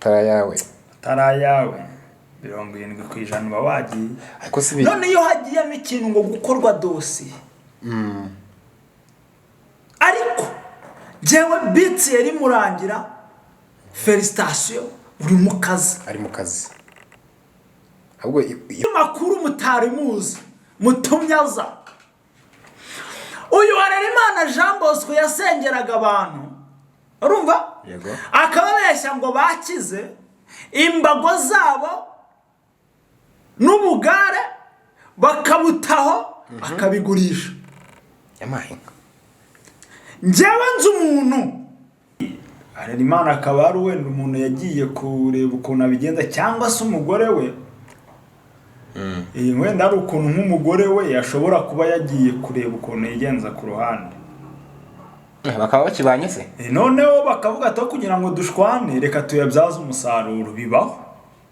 Tarayawe 70% uba wagiye none iyo hagiyemo ikintu ngo gukorwa dosi ariko jewe bitsi yari murangira felicitation uri mu kazi ari mu kazi ahubwo makuru mutari muzi mutumyaza uyu Harerimana Jean Bosco yasengeraga abantu urumva yego akababeshya ngo bakize imbago zabo n'ubugare bakabutaho akabigurisha yamahinga njyewe nzi umuntu Harerimana akaba ari wenda umuntu yagiye kureba ukuntu abigenza cyangwa se umugore we wenda ari ukuntu nk'umugore we yashobora kuba yagiye kureba ukuntu yigenza ku ruhande bakaba bakibanye se noneho bakavuga ati kugira ngo dushwane reka tuyabyaze umusaruro bibaho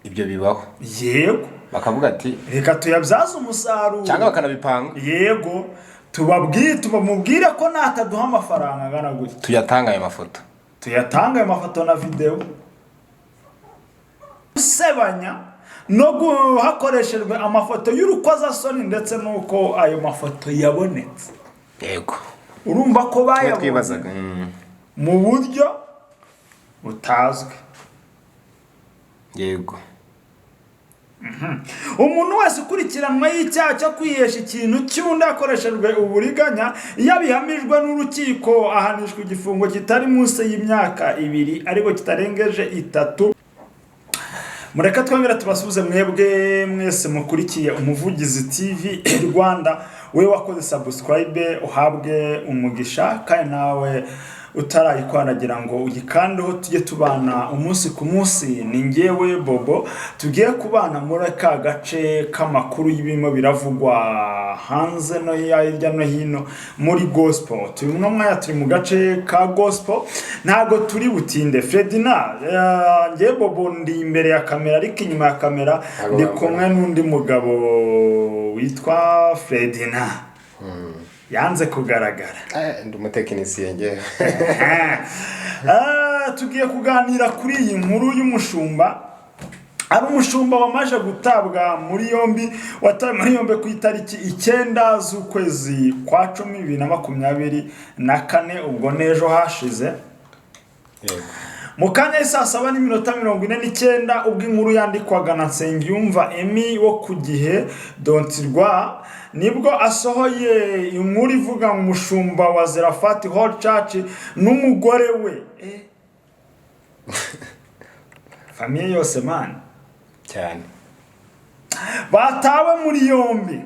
ibyo bibaho yego bakavuga ati reka tuyabyaze umusaruro cyangwa bakanabipanga yego tubamubwire ko nataduha amafaranga angana gutya tuyatanga ayo mafoto na video sebanya no hakoreshejwe amafoto y'urukozasoni ndetse nuko ayo mafoto yabonetse yego urumva ko twibazaga mu buryo butazwi yego umuntu wese ukurikiranwa y'icyaha cyo kwihesha ikintu cy'undi akoreshejwe uburiganya iyo bihamijwe n'urukiko ahanishwa igifungo kitari munsi y'imyaka 2 ariko kitarengeje 3. Mureka twongera tubasubize mwebwe mwese mukurikiye Umuvugizi TV Rwanda we wakoze subscribe uhabwe umugisha kandi nawe utarayikwandagira ngo uyikandeho tujye tubana umunsi ku munsi ni ngewe Bobo tugiye kubana muri ka gace k'amakuru y'ibimo biravugwa hanze no hirya no hino muri gospel turi mu gace ka gospel ntago turi butinde Fredina ngewe Bobo ndi imbere ya kamera ariko inyuma ya kamera ndi kumwe n'undi mugabo witwa Fredina yanze kugaragara ndi umutekinisiye ngewe tugiye kuganira kuri iyi nkuru y'umushumba ari umushumba wamaje gutabwa muri yombi watawe muri yombi ku itariki 9 z'ukwezi kwa 10 2024 ubwo nejo hashize mu kanya saa 7:49 ubwo inkuru yandikwaga na Nsengiyumva Emi wo ku gihe dontirwa nibwo asohoye inkuru ivuga mu mushumba wa Zerafati Hall Church n'umugore we famiye yose man cyane batawe muri yombi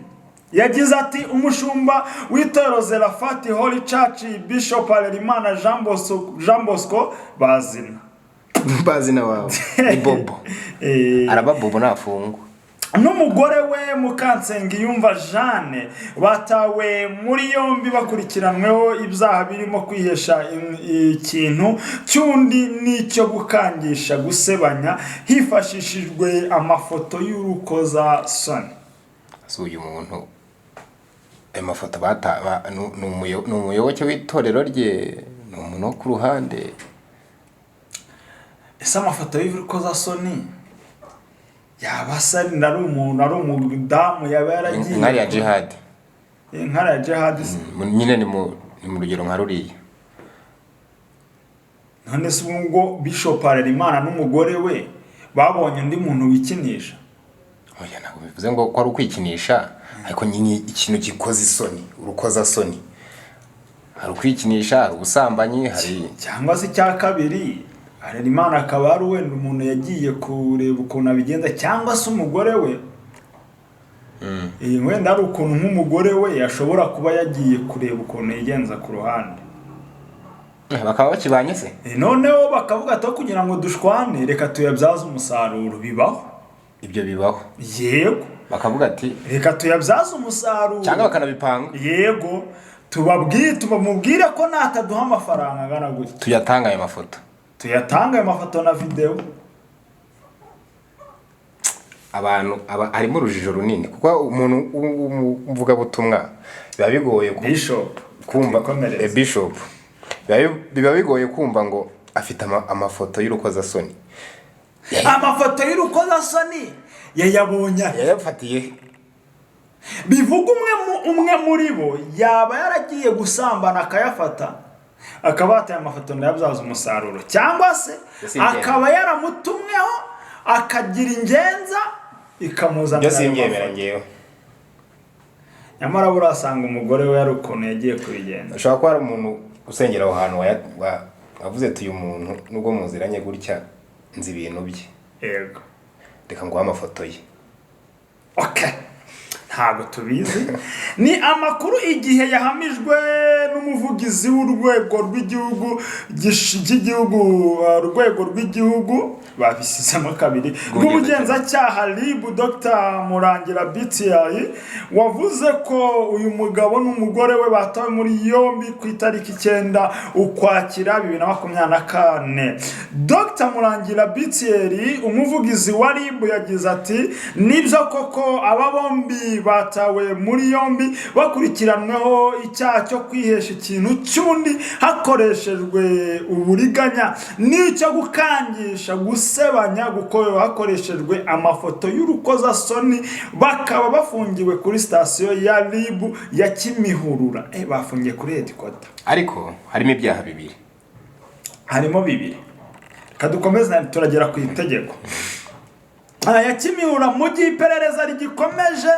yagize ati umushumba w'itorero Zerafati Hall Church Bishop Harerimana Jean Bosco bazina wawe ni Bobo araba Bobo nafungwa n'umugore we Mukansengiyumva Jeanne batawe muri yombi bakurikiranweho ibyaha birimo kwihesha ikintu cy'undi n'icyo gukangisha gusebanya hifashishijwe amafoto y'urukozasoni uyu muntu amafoto ni umuyoboke w'itorero rye ni umuntu wo ku ruhande ese amafoto y'urukozasoni yabasari ndari umuntu ari umudamu yaba yaragiye nkari ya jihad nyine ni mu rugero nka ruriya none se ubwo Bishop Harerimana n'umugore we babonye undi muntu wikinisha oya ntabwo bivuze ngo ko ari ukwikinisha ariko nyine ikintu gikoze isoni urukozasoni hari ukwikinisha hari ubusambanyi hari cyangwa se cya kabiri Harerimana akaba ari wenda umuntu yagiye kureba ukuntu abigenza cyangwa se umugore we wenda ari ukuntu nk'umugore we yashobora kuba yagiye kureba ukuntu yigenza ku ruhande bakaba bakibanye se noneho bakavuga ati kugira ngo dushwane reka tuyabyaze umusaruro bibaho ibyo bibaho yego bakavuga ati reka tuyabyaze umusaruro cyangwa bakanabipanga yego tubamubwire ko nataduha amafaranga angana gutya tuyatanga ayo mafoto na video abantu harimo urujijo runini kuko umuntu umvuga butumwa biba bigoye kumva biba bigoye kumva ngo afite amafoto y'urukozasoni amafoto y'urukozasoni yayabonye yayafatiye. bivuga umwe muri bo yaba yaragiye gusambana akayafata akaba yataye amafoto ndayabyaza umusaruro, cyangwa se akaba yaramutumweho akagira ingenza ikamuzanira. Byose imbyemera ngewe. Nyamara burasanga umugore we yari ukuntu yagiye kubigenza. Ushobora kuba ari umuntu usengera aho hantu wavuze ati uyu muntu nubwo muziranye gutya nzi ibintu bye. Yego. Reka nguhe amafoto ye. Okay. Ntabwo tubizi. Ni amakuru igihe yahamijwe n'umuvugizi w'urwego rw'igihugu urwego rw'igihugu babisizemo kabiri rw'ubugenzacyaha RIB Dr. Murangira BTI wavuze ko uyu mugabo n'umugore we batawe muri yombi ku itariki 9 Ukwakira 2024. Dr. Murangira BTI umuvugizi wa RIB yagize ati nibyo koko aba bombi batawe muri yombi bakurikiranweho icyaha cyo kwihesha ikintu cy'undi hakoreshejwe uburiganya n'icyo gukangisha gusebanya gukorwa hakoreshejwe amafoto y'urukozasoni, bakaba bafungiwe kuri sitasiyo ya RIB ya Kimihurura. Bafungiye kuri headquarter. Ariko harimo ibyaha bibiri. Harimo bibiri. Kadukomeza turagera ku itegeko. Ya Kimihurura mu gihe iperereza rigikomeje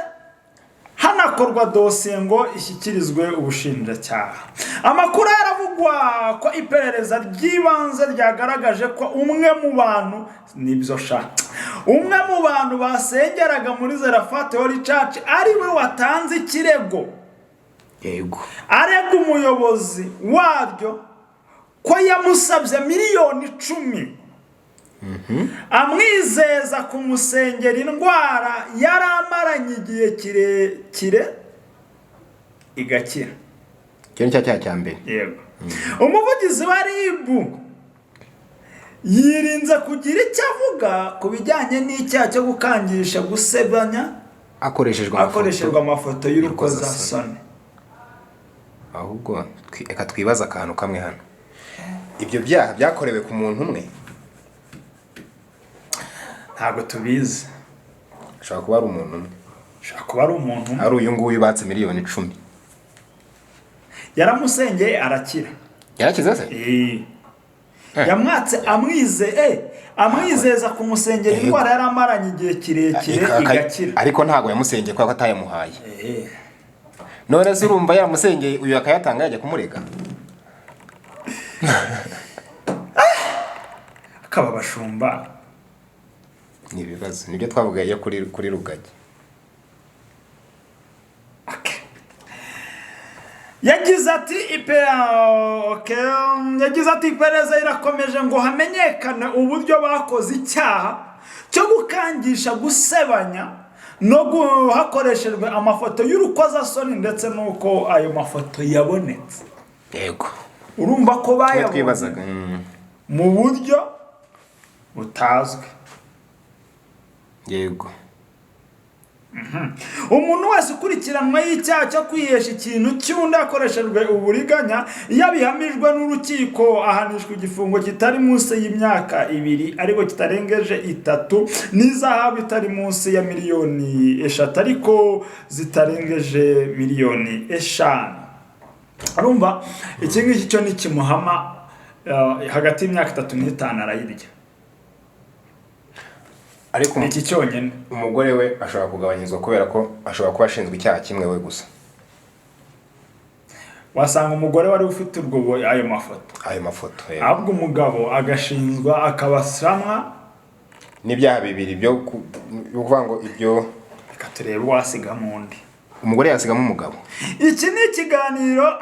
hanakorwa dosiye ngo ishyikirizwe ubushinjacyaha. Amakuru yaravugwa ko iperereza ry'ibanze ryagaragaje ko umwe mu bantu umwe mu bantu basengeraga muri Zerafate Holy Church ari we watanze ikirego. Yego. Arega umuyobozi waryo ko yamusabye miliyoni 10. Amwizeza kumusengera indwara yaramaranye igihe kirekire igakira. Cyo cya mbere. Yego. Umuvugizi wa RIB yirinze kugira icyo avuga ku bijyanye n'icyaha cyo gukangisha gusebanya akoreshejwe amafoto y'urukozasoni. Ahubwo eka twibaza akantu kamwe hano. Ibyo byaha byakorewe ku muntu umwe? Ntabwo tubizi. Ushobora kuba ari umuntu umwe. Ari uyu nguyu batse miliyoni 10. Yaramusengeye arakira. Yarakize se? Yamwatse amwizeza kumusengera indwara yaramaranye igihe kirekire igakira. Ariko ntago yamusengeye ko atayamuhaye. None se urumva yaramusengeye uyu akayatanga yajya kumurega? Akaba bashumba. Ni ibibazo nibyo twavugaye kuri rugagi. Yagize ati iperereza irakomeje ngo hamenyekane uburyo bakoze icyaha cyo gukangisha gusebanya no hakoreshejwe amafoto y'urukozasoni ndetse nuko ayo mafoto yabonetse. Yego. Urumva ko bayabonye mu buryo butazwi. Yego. Umuntu wese ukurikiranwa y'icyaha cyo kwihesha ikintu cy'undi akoreshejwe uburiganya yabihamijwe n'urukiko ahanishwa igifungo kitari munsi y'imyaka 2 ariko kitarengeje 3 n'izahabu itari munsi ya miliyoni 5 ariko zitarengeje miliyoni 5. Arumva iki ngiki cyo ni kimuhama hagati y'imyaka 3 n'5 arayirya. Ariko iki cyonyine umugore we ashobora kugabanyizwa kubera ko ashobora kuba ashinzwe icyaha kimwe we gusa. Wasanga umugore wari ufite urwo ayo mafoto ahubwo umugabo agashinzwa akabasamwa n'ibyaha bibiri byo kuvuga ngo ibyo reka turebe wasiga mundi umugore yasigamo umugabo. Iki ni ikiganiro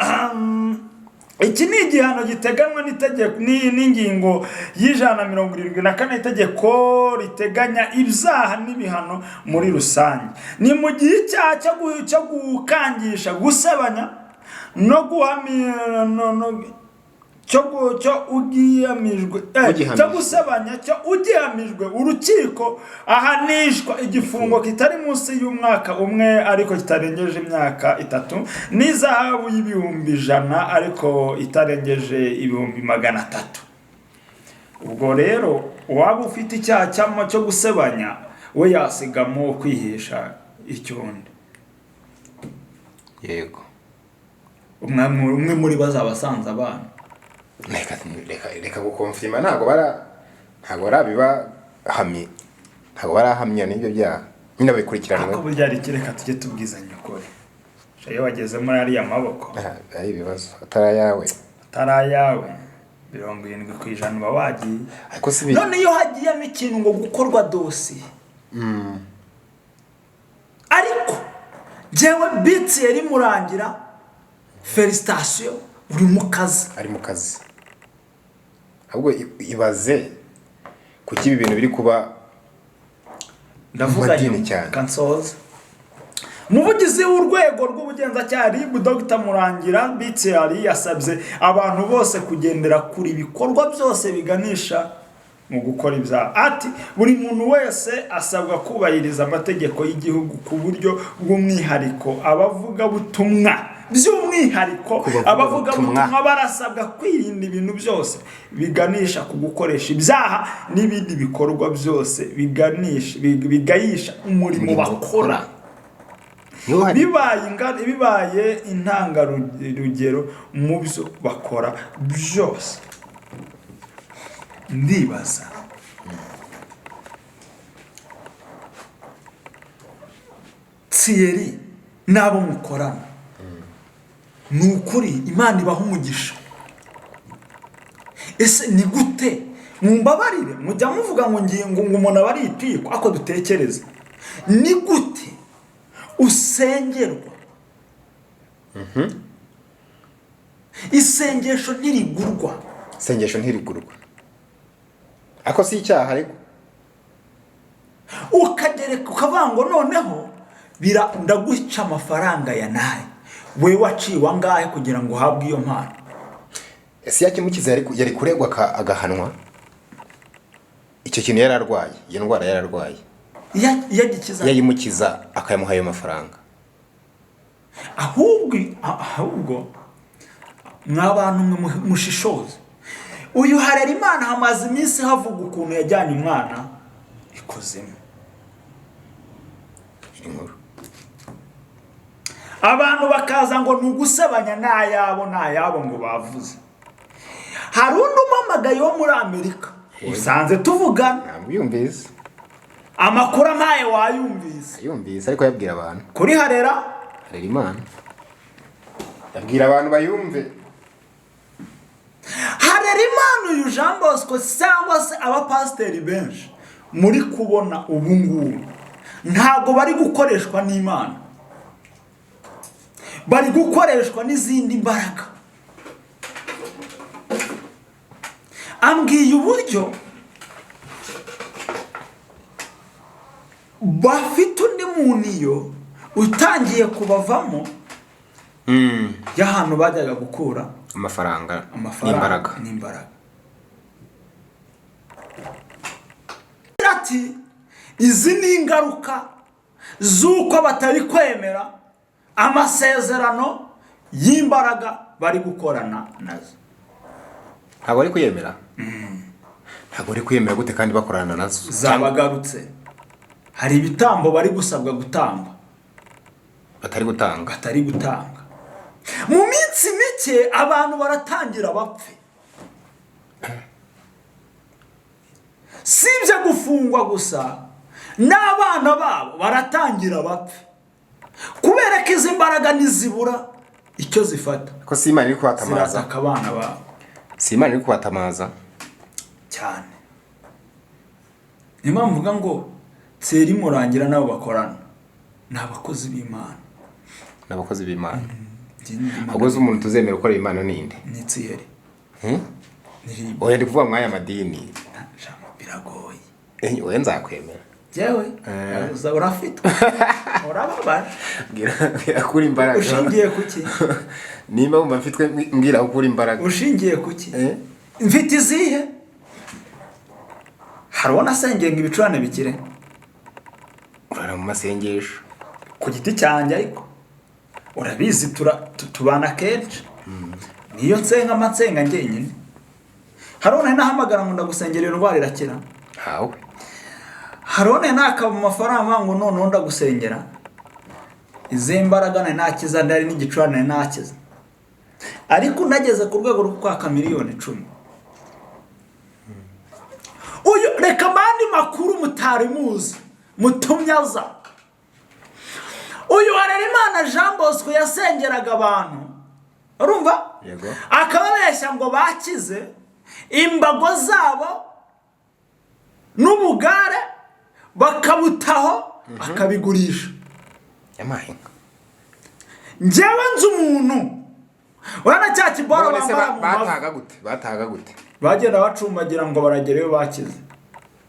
iki ni igihano giteganywa n'itegeko n'ingingo y'174 itegeko riteganya ibyaha n'ibihano muri rusange. Ni mu gihe icyaha cyo gukangisha gusebanya no guhamira cyo gusebanya cyo ugihamijwe urukiko ahanishwa igifungo kitari munsi y'umwaka umwe ariko kitarengeje imyaka 3 n'izahabu y'ibihumbi 100 ariko itarengeje ibihumbi 300. Ubwo rero waba ufite icyaha cyo gusebanya we yasigamo kwihesha icyundi. Yego. Umwe muri bazabasanze abana. Reka gukonfirma ntago barabibahamye. Ntago barahamya n'ibyo byaha. Nyina babikurikiranwe. Ako byari kireka tujye tubwizanya ukuri. Shayo wageze muri ari amaboko. Ari ibibazo atarayawe. 70% bawagiye. Ariko sibi. None iyo hagiyemo ikintu ngo gukorwa dosi. Ariko jewe bitsi yari murangira felicitation uri mu kazi. Ari mu kazi. Ahubwo ibaze kuki ibi bintu biri kuba ndavuga cyane kansoza. Umuvugizi w'urwego rw'ubugenzacyaha RIB Dr. Murangira bitsi yari yasabye abantu bose kugendera kuri ibikorwa byose biganisha mu gukora ibyaha. Ati buri muntu wese asabwa kubahiriza amategeko y'igihugu ku buryo bw'umwihariko abavuga butumwa by'umwihariko abavuga butumwa barasabwa kwirinda ibintu byose biganisha ku gukoresha ibyaha n'ibindi bikorwa byose bigayisha umurimo bakora. Bibaye intangarugero mu byo bakora byose. Ndibaza Thierry nabo mukorana nukuri Imana ibaha umugisha. Ese ni gute mumbabarire mujya muvuga ngo umuntu abari itiko ako dutekereza ni gute usengerwa isengesho ntirigurwa. Ako si icyaha ariko ukagereka ukavango noneho ndaguca amafaranga ya naye we waciwe angahe kugira ngo uhabwe iyo mpano. ese yakimukiza yari kuregwa agahanwa. Icyo kintu yararwaye, iyo ndwara yararwaye. Yayimukiza akayamuha ayo mafaranga. Ahubwo mwabantu mushishoze. Uyu Harerimana hamaze iminsi havuga ukuntu yajyanye umwana ikuzimu. Inkuru. Abantu bakaza ngo nugusebanya nayabo ngo bavuze. Hari undi umamagaye wo muri Amerika. Usanze tuvugana. Nabiyumvise. Amakuru amaye wayumvise. Yumvise ariko yabwira abantu. Kuri Harerimana. Yabwira abantu bayumve. Harerimana uyu Jean Bosco cyangwa se abapasiteri benshi muri kubona ubu ngubu ntago bari gukoreshwa n'Imana. Bari gukoreshwa n'izindi mbaraga. Ambwiye uburyo bafite undi muntu iyo utangiye kubavamo y'ahantu bajyaga gukura amafaranga n'imbaraga. Ati izi ni ingaruka z'uko batari kwemera amasezerano y'imbaraga bari gukorana nazo. Ntabwo ari kuyemera. Ntabwo ari kuyemera gute kandi bakorana nazo. Zabagarutse. Hari ibitambo bari gusabwa gutanga. Batari gutanga. Mu minsi mike abantu baratangira bapfe. Sibye gufungwa gusa n'abana babo baratangira bapfe. Kubera ko izi mbaraga nizibura icyo zifata. Ko si Imana iri kubatamaza. Zirataka abana babo. Si Imana iri kubatamaza cyane. Niyo mvuga ngo Thierry Murangira nabo bakorana n'abakozi b'Imana. Ahubwo umuntu tuzemera ukorera Imana ninde? Ni Thierry. Oya ndi kuvuga mwaya madini. Biragoye. Oya nzakwemera. Jewe urafite. Urababara. Ngira kuri imbaraga. Ushingiye kuki? Nimba umva mfitwe ngira ukuri imbaraga. Ushingiye kuki? Mfite izihe? Harona sengenga ibicurane bikire. Urara mu masengesho. Ku giti cyanjye ariko. Urabizi tubana kenshi. Niyo nsenga amatsenga ngenyine. Harona nahamagara ngo ndagusengera indwara irakira. ntawe. Harone nakaba mu mafaranga ngo none ndagusengera izi mbaraga nakiza ndari n'igicurane nakiza, ariko nageze ku rwego rwo kwaka miliyoni 10. Uyu reka bandi makuru mutari muzi mutumyaza. Uyu Harerimana Jean Bosco yasengeraga abantu, urumva? Yego. Akababeshya ngo bakize imbago zabo n'ubugare bakabutaho akabigurisha. Amahamno. Njyewe nzi umuntu wana cya kiboro batahaga gute bagenda bacumbagira ngo baragereyo bakize.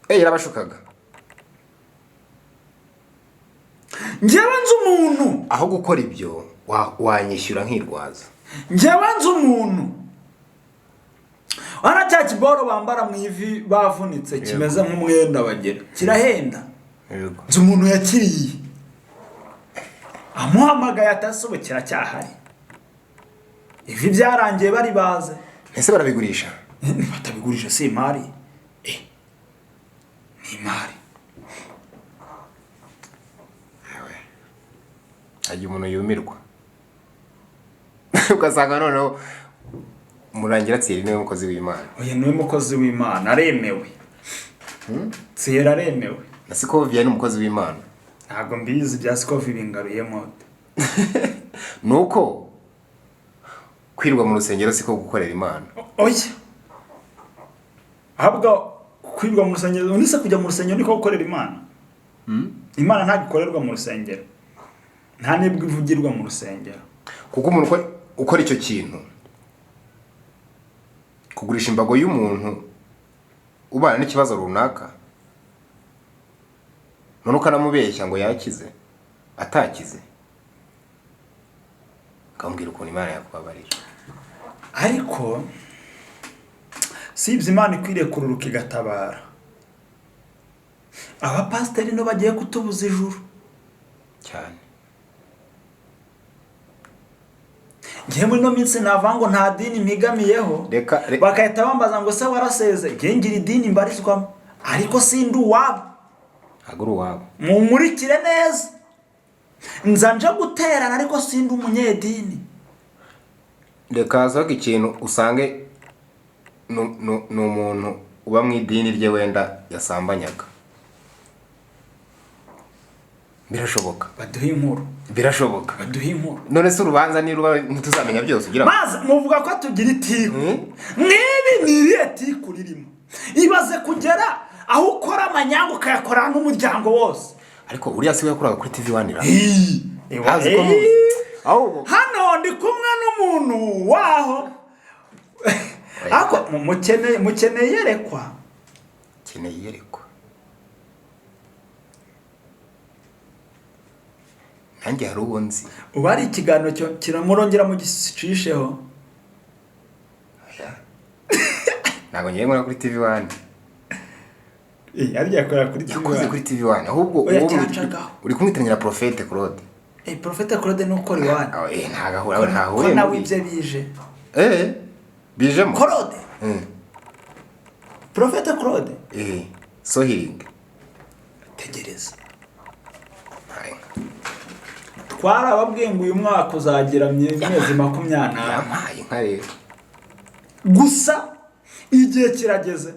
Yarabashukaga. Njyewe nzi umuntu aho gukora ibyo wanyishyura nkirwaza. Njyewe nzi umuntu wana cya kiboro bambara mu ivi bavunitse kimeze nk'umwenda bagera kirahenda. Yego. Nzi umuntu yakiriye amuhamagaye atasubo kiracyahari. Ivi byarangiye bari baze. Ese barabigurisha? Batabigurisha si imari. Ni imari. Ajya umuntu yumirwa. Ugasanga noneho murangira Thierry niwe mukozi w'Imana. Oya niwe mukozi w'Imana aremewe. Thierry aremewe. Na Sikovia ni umukozi w'Imana. Ntago mbizi bya Sikovia bingaruyemo. Nuko kwirwa mu rusengero siko gukorera Imana. Oya. Ahubwo kwirwa mu rusengero unise kujya mu rusengero niko gukorera Imana. Imana ntabwo ikorerwa mu rusengero. Nta nibwo ivugirwa mu rusengero. Kuko umuntu ukora icyo kintu kugurisha imbago y'umuntu ubana n'ikibazo runaka none ukanamubeshya ngo yakize atakize akambwira ukuntu Imana yakubabarira. Ariko sibye Imana ikwiriye kururuka igatabara. Abapasiteri no bagiye kutubuza ijuru cyane. Ngiye muri no minsi navango nta dini migamiyeho bakahita bambaza ngo se waraseze ngira idini mbarizwamo ariko sindi uwabo. Aguru wabo mumurikire neza nzanje guterana ariko sindi umunyedini. Reka zaga ikintu usange no umuntu uba mu idini rye wenda yasambanyaga. Birashoboka. Baduha inkuru. Birashoboka. Baduha inkuru. None se urubanza ni ruba ntituzamenya byose ugira. Maze muvuga ko tugira itiku. Mwibi niriye tiku ririmo. Ibaze kugera aho ukora amanyango ukayakora n'umuryango wose. Ariko uriya siwe yakoraga kuri TV1 ira. Hazi ko aho hano ndi kumwe n'umuntu waho. Ako mukene yerekwa. Kene yerekwa. Nanjye hari ubonzi. Ubari ikiganiro cyo kiramurongera mu gishisheho. Nago ngiye ngora kuri TV1. Ari yakora kuri TV1. Yakoze kuri TV1. Ahubwo uri kumwitiranya na Prophète Claude. Prophète Claude nuko ri wana. Ntagahura ntahure. Ko nawe ibye bije. Bijemo. Claude. Prophète Claude. So healing. Tegereza. Twarababwiye ngo uyu mwaka uzagira myezi 20. Yamaye nka rero. Gusa igihe kirageze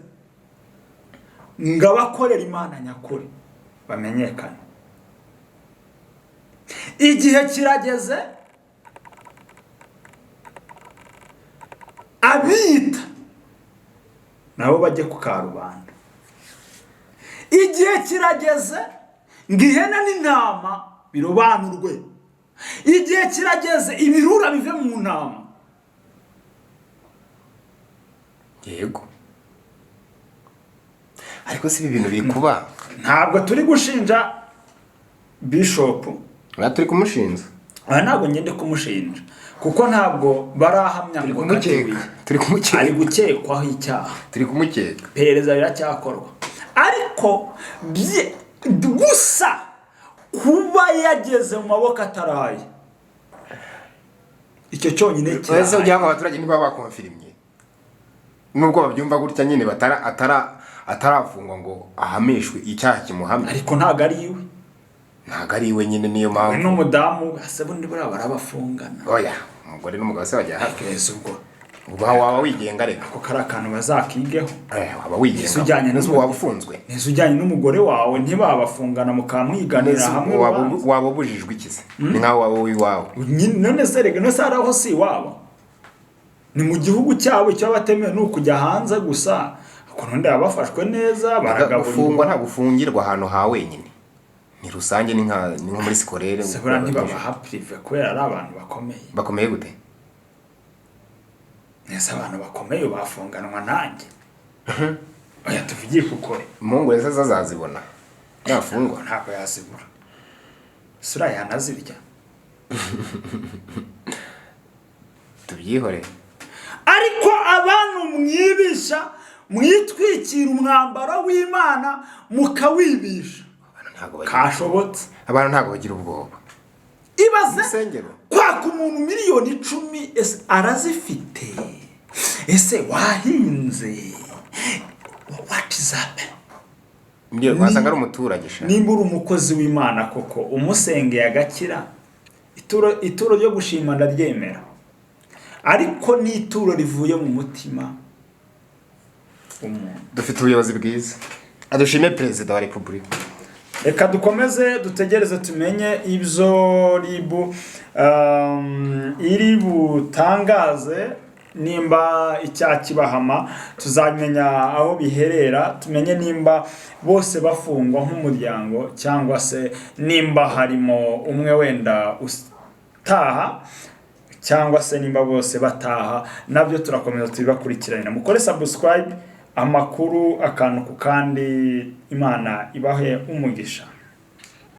ngabakorera Imana nyakuri bamenyekana. Igihe kirageze abita nabo bajye ku karubanda. Igihe kirageze ngihena n'intama birobanurwe. Igihe kirageze ibirura bive mu ntama. Yego. Ariko si ibintu biri kuba. Ntabwo turi gushinja Bishop. Turi kumushinja. Ntabwo ngende kumushinja kuko ntabwo barahamya ngo turi kumukeka. Ari gukekwaho icyaha. Turi kumukeka. Pereza riracyakorwa. Ariko gusa kuba yageze mu maboko ataraye. Icyo cyonyine cyane. Ese ujya ngo abaturage niba bakonfirimye. Nubwo babyumva gutya nyine atarafungwa ngo ahamishwe icyaha kimuhamye. ariko ntago ari iwe, ntago ari iwe nyine, niyo mpamvu n'umudamu ase bundi buriya barabafungana. oya umugore n'umugabo se bajya hafi. ubwo uba waba wigenga reka ako kari akantu bazakigeho. waba wigenga ujyanye n'ubu waba ufunzwe, neza ujyanye n'umugore wawe ntibabafungana mukamwiganira hamwe. waba ubujijwe ikize ni nkaho waba wiwawe none se rega no sara aho si iwabo, ni mu gihugu cyabo icyo batemewe ni ukujya hanze gusa. Ako nonde abafashwe neza baragafungwa, nta gufungirwa ahantu ha wenyine, ni rusange, ni nko muri sikorere. Sebura ntibabaha prive kubera ari abantu bakomeye gute? neza abantu bakomeye bafunganwa nanjye. Oya tuvugiye kuko Mungu yese azazibona yafungwa, ntabwo yazibura, sura yanazirya. tubyihore. Ariko abantu mwibisha, mwitwikira umwambaro w'Imana mukawibisha, kashobotse. Abantu ntabwo bagira ubwoba. Ibaze kwaka umuntu miliyoni 10 ese arazifite, ese wahinze, what is up? Ndiyo wasanga ari umuturage sha. Nimba uri umukozi w'Imana koko umusengeye agakira, ituro ryo gushima ndaryemera, ariko ni ituro rivuye mu mutima. Dufite ubuyobozi bwiza, adushime Perezida wa Repubulika. Reka dukomeze dutegereze tumenye ibyo ribu iri butangaze, nimba icyaha kibahama tuzamenya aho biherera, tumenye nimba bose bafungwa nk'umuryango cyangwa se nimba harimo umwe wenda utaha cyangwa se nimba bose bataha. Nabyo turakomeza tubibakurikirana. Mukore subscribe, amakuru akantu ku kandi. Imana ibahe umugisha.